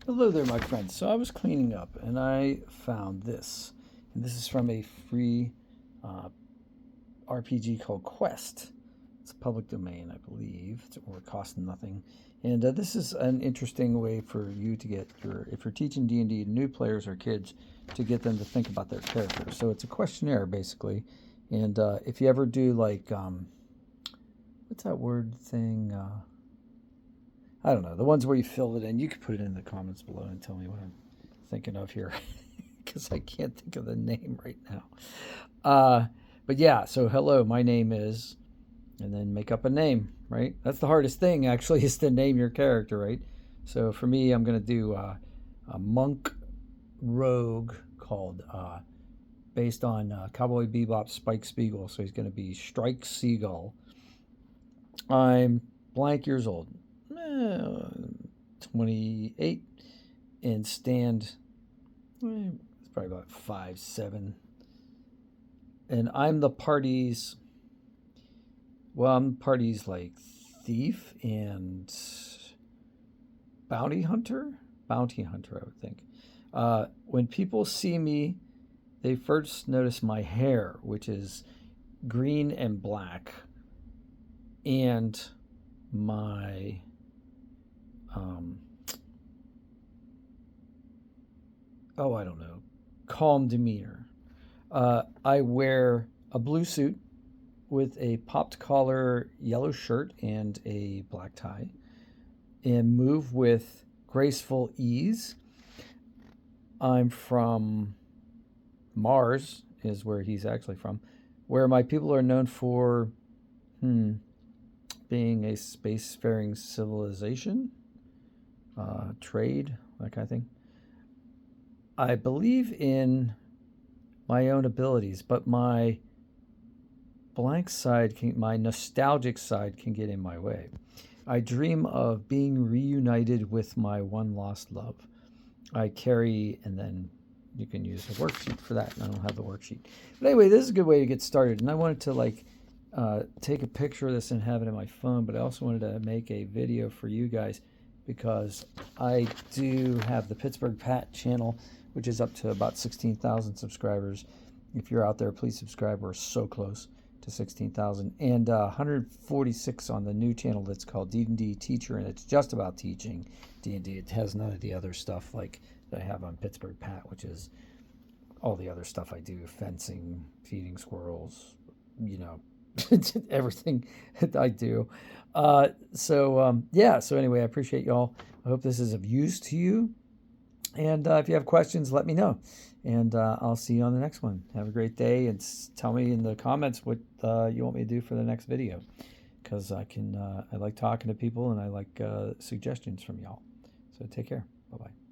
Hello there, my friends. So I was cleaning up and I found this. And this is from a free RPG called Quest. It's a public domain, I believe, or it costs nothing. And this is an interesting way for you to get if you're teaching D&D to new players or kids, to get them to think about their characters. So it's a questionnaire, basically. And if you ever do like, what's that word thing? I don't know, the ones where you fill it in. You can put it in the comments below and tell me what I'm thinking of here, because I can't think of the name right now. But yeah, so hello, my name is, and then make up a name, right? That's the hardest thing, actually, is to name your character, right? So for me, I'm going to do a monk rogue called, based on Cowboy Bebop Spike Spiegel. So he's going to be Strike Seagull. I'm blank years old. 28, and stand, it's probably about 5'7", and I'm the party's like thief and bounty hunter, I would think. When people see me, they first notice my hair, which is green and black, and my I don't know, calm demeanor. I wear a blue suit with a popped collar yellow shirt and a black tie, and move with graceful ease. I'm from Mars, is where he's actually from, where my people are known for being a spacefaring civilization, trade, that kind of thing. I believe in my own abilities, but my blank side my nostalgic side can get in my way. I dream of being reunited with my one lost love. I carry, and then you can use the worksheet for that. I don't have the worksheet. But anyway, this is a good way to get started. And I wanted to take a picture of this and have it in my phone, but I also wanted to make a video for you guys, because I do have the Pittsburgh Pat channel, which is up to about 16,000 subscribers. If you're out there, please subscribe. We're so close to 16,000. And 146 on the new channel that's called D&D Teacher, and it's just about teaching D&D. It has none of the other stuff like that I have on Pittsburgh Pat, which is all the other stuff I do, fencing, feeding squirrels, everything that I do. So anyway, I appreciate y'all. I hope this is of use to you. And if you have questions, let me know. And I'll see you on the next one. Have a great day, and tell me in the comments what you want me to do for the next video, because I like talking to people, and I like suggestions from y'all. So take care. Bye-bye.